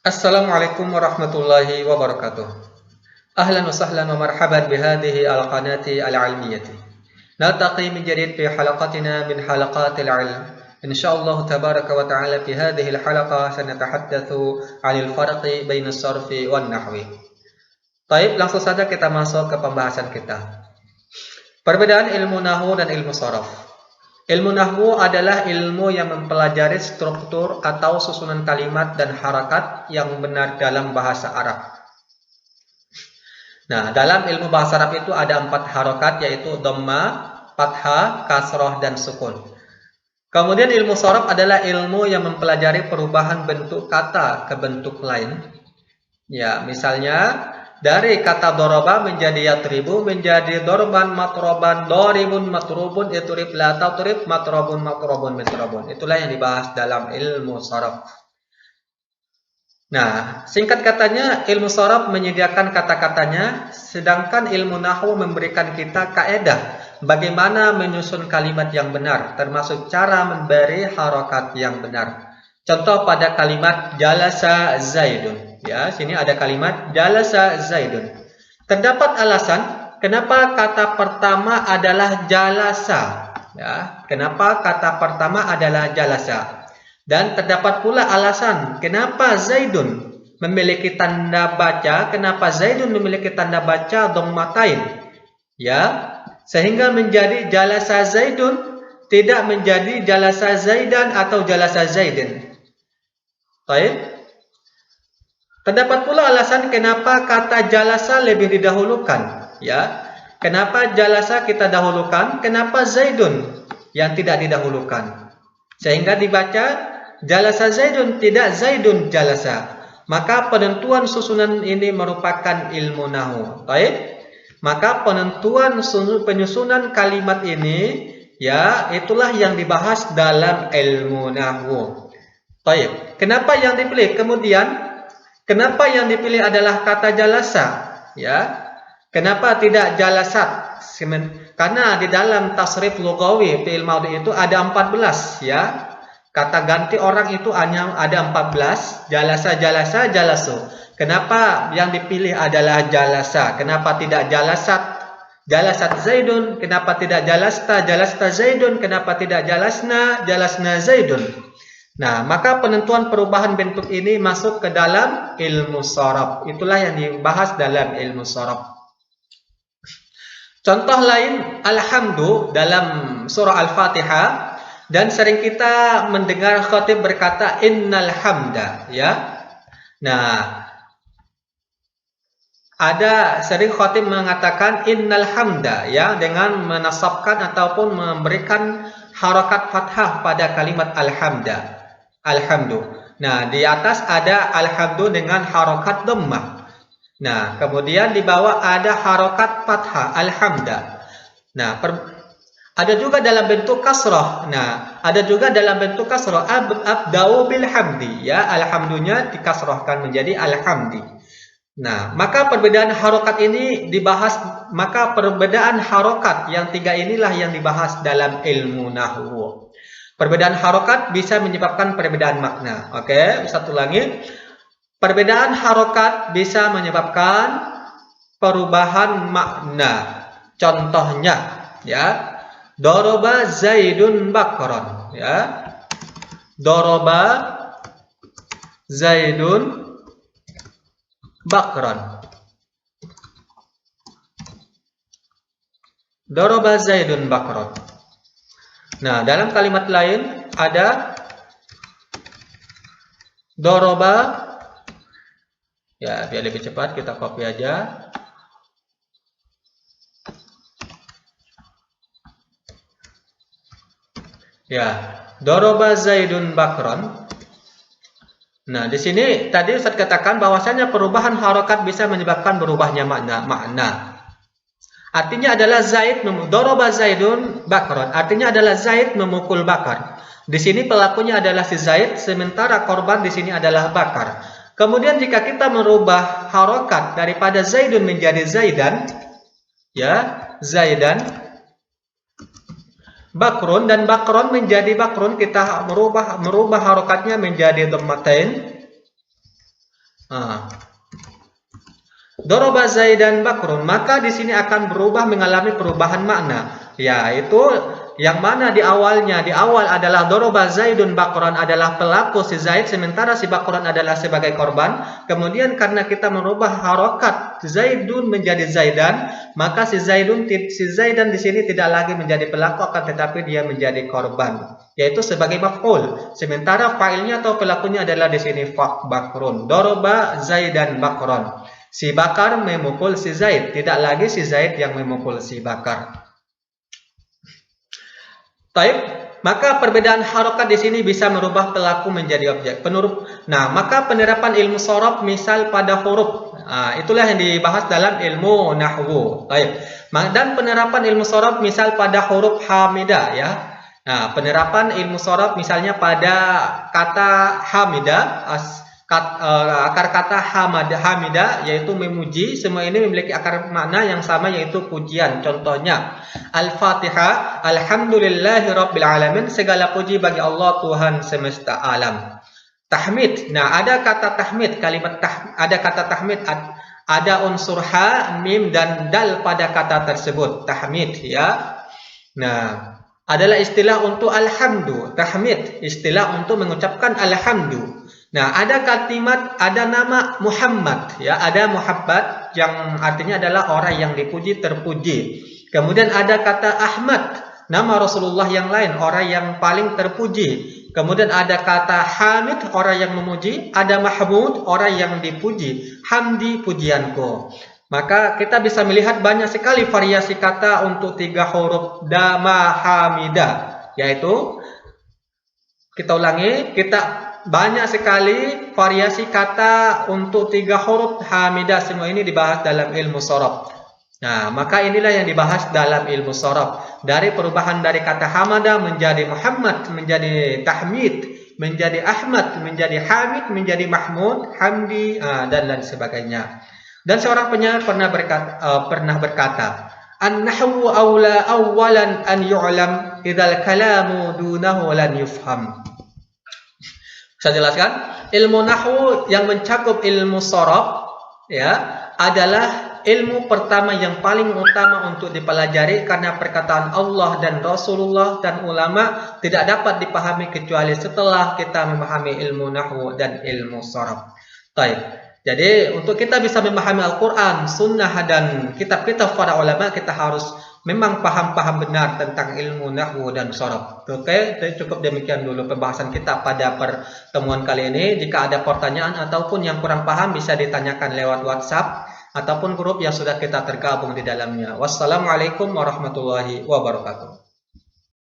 Assalamualaikum warahmatullahi wabarakatuh. Ahlan wa sahlan wa marhaban bihadihi al-qanati al-ilmiyati. Naltaqi min jadid fi halaqatina min halaqatil ilm. Insyaallah tabaraka wa ta'ala fi hadhihi al-halaqa sanatahaddatsu 'anil farqi baina as-sarfi wan nahwi. Baik, langsung saja kita masuk ke pembahasan kita. Perbedaan ilmu nahwu dan ilmu sharaf. Ilmu nahwu adalah ilmu yang mempelajari struktur atau susunan kalimat dan harakat yang benar dalam bahasa Arab. Nah, dalam ilmu bahasa Arab itu ada 4 harakat, yaitu dhamma, fathah, kasrah, dan sukun. Kemudian ilmu sharaf adalah ilmu yang mempelajari perubahan bentuk kata ke bentuk lain. Ya, misalnya dari kata doroba menjadi yatribu, menjadi dorban matroban, doribun matrubun, iturib la tatrib, matrobun matrobun mitrobun. Itulah yang dibahas dalam ilmu sharaf. Nah, singkat katanya, ilmu sharaf menyediakan kata-katanya, sedangkan ilmu nahwu memberikan kita kaedah bagaimana menyusun kalimat yang benar, termasuk cara memberi harokat yang benar. Contoh pada kalimat jalasa zaidun. Ya, sini ada kalimat jalasa zaidun. Terdapat alasan kenapa kata pertama adalah jalasa. Ya, kenapa kata pertama adalah jalasa. Dan terdapat pula alasan kenapa zaidun memiliki tanda baca, kenapa zaidun memiliki tanda baca dhammatain. Ya, sehingga menjadi jalasa zaidun, tidak menjadi jalasa zaidan atau jalasa zaidin. Baik. Terdapat pula alasan kenapa kata jalasa lebih didahulukan. Ya, kenapa jalasa kita dahulukan? Kenapa zaidun yang tidak didahulukan? Sehingga dibaca jalasa zaidun, tidak zaidun jalasa. Maka penentuan susunan ini merupakan ilmu nahwu. Baik. Maka penentuan penyusunan kalimat ini, ya, itulah yang dibahas dalam ilmu nahwu. Baik. Kenapa yang dipilih? Kemudian kenapa yang dipilih adalah kata jalasa? Ya, kenapa tidak jalasat? Karena di dalam tasrif lughawi fi'il madhi itu ada 14, ya. Kata ganti orang itu hanya ada 14, jalasa, jalasa, jalasu. Kenapa yang dipilih adalah jalasa? Kenapa tidak jalasat? Jalasat zaidun. Kenapa tidak jalasta? Jalasta zaidun. Kenapa tidak jalasna? Jalasna zaidun. Nah, maka penentuan perubahan bentuk ini masuk ke dalam ilmu sharaf. Itulah yang dibahas dalam ilmu sharaf. Contoh lain, alhamdu dalam surah Al-Fatihah, dan sering kita mendengar khatib berkata innal hamda, ya. Nah, ada sering khatib mengatakan innal hamda, ya, dengan menasabkan ataupun memberikan harakat fathah pada kalimat alhamda. Alhamdu. Nah, di atas ada alhamdu dengan harokat dhammah. Nah, kemudian di bawah ada harokat fathah, alhamda. Nah, ada juga dalam bentuk kasrah. Nah, ada juga dalam bentuk kasrah abda'u bil hamdi, ya, alhamdunya dikasrahkan menjadi alhamdi. Nah, maka perbedaan harokat ini dibahas, maka perbedaan harokat yang 3 inilah yang dibahas dalam ilmu nahwu. Perbedaan harokat bisa menyebabkan perbedaan makna. Oke, satu lagi. Perbedaan harokat bisa menyebabkan perubahan makna. Contohnya, ya, doroba zaidun bakron, ya. Doroba zaidun bakron. Doroba zaidun bakron. Nah, dalam kalimat lain ada doroba, ya, biar lebih cepat kita copy aja. Ya, doroba zaidun bakron. Nah, di sini tadi Ustaz katakan bahwasanya perubahan harokat bisa menyebabkan berubahnya makna. Artinya adalah Zaid doroba zaidun bakron. Artinya adalah Zaid memukul Bakar. Di sini pelakunya adalah si Zaid, sementara korban di sini adalah Bakar. Kemudian jika kita merubah harokat daripada Zaidun menjadi Zaidan, ya, Zaidan, Bakrun, dan Bakron menjadi Bakrun, kita merubah harokatnya menjadi dhammatain. Doroba Zaidan Bakrun, maka di sini akan berubah mengalami perubahan makna, yaitu yang mana di awal adalah Doroba Zaidun Bakron adalah pelaku si Zaid, sementara si Bakron adalah sebagai korban. Kemudian karena kita merubah harokat Zaidun menjadi Zaidan, maka si Zaidan di sini tidak lagi menjadi pelaku, akan tetapi dia menjadi korban, yaitu sebagai maf'ul. Sementara fa'ilnya atau pelakunya adalah di sini Bakrun. Doroba Zaidan Bakron. Si Bakar memukul si Zaid, tidak lagi si Zaid yang memukul si Bakar. Taib, maka perbedaan harokat di sini bisa merubah pelaku menjadi objek. Nah, maka penerapan ilmu sorof misal pada huruf, itulah yang dibahas dalam ilmu nahwu. Taib. Dan penerapan ilmu sorof misal pada huruf hamidah, ya. Nah, penerapan ilmu sorof misalnya pada kata hamidah, akar kata hamidah yaitu memuji, semua ini memiliki akar makna yang sama yaitu pujian. Contohnya Al-Fatihah, alhamdulillahi rabbil alamin, segala puji bagi Allah Tuhan semesta alam. Tahmid, nah ada kata tahmid, ada kata tahmid, ada unsur ha, mim dan dal pada kata tersebut, tahmid, ya. Nah, adalah istilah untuk alhamdu. Tahmid, istilah untuk mengucapkan alhamdu. Nah, ada kalimat, ada nama Muhammad, ya, ada Muhammad yang artinya adalah orang yang dipuji, terpuji. Kemudian ada kata Ahmad, nama Rasulullah yang lain, orang yang paling terpuji. Kemudian ada kata Hamid, orang yang memuji, ada Mahmud, orang yang dipuji. Hamdi, pujianku. Maka kita bisa melihat banyak sekali variasi kata untuk 3 huruf dama hamida, yaitu kita ulangi, banyak sekali variasi kata untuk 3 huruf hamidah. Semua ini dibahas dalam ilmu sorof. Nah, maka inilah yang dibahas dalam ilmu sorof. Dari perubahan dari kata hamada menjadi Muhammad, menjadi tahmid, menjadi Ahmad, menjadi Hamid, menjadi Mahmud, Hamdi, dan lain sebagainya. Dan seorang penyair pernah berkata, An-nahwu awla awalan an yu'lam idzal kalamu dunahu lan yufham. Saya jelaskan, ilmu nahwu yang mencakup ilmu sorof, ya, adalah ilmu pertama yang paling utama untuk dipelajari, karena perkataan Allah dan Rasulullah dan ulama tidak dapat dipahami kecuali setelah kita memahami ilmu nahwu dan ilmu sorof. Baik. Jadi untuk kita bisa memahami Al-Quran, Sunnah dan kitab-kitab para ulama, kita harus memang paham benar tentang ilmu nahwu dan sorof. Oke, cukup demikian dulu pembahasan kita pada pertemuan kali ini. Jika ada pertanyaan ataupun yang kurang paham, bisa ditanyakan lewat WhatsApp ataupun grup yang sudah kita tergabung di dalamnya. Wassalamualaikum warahmatullahi wabarakatuh.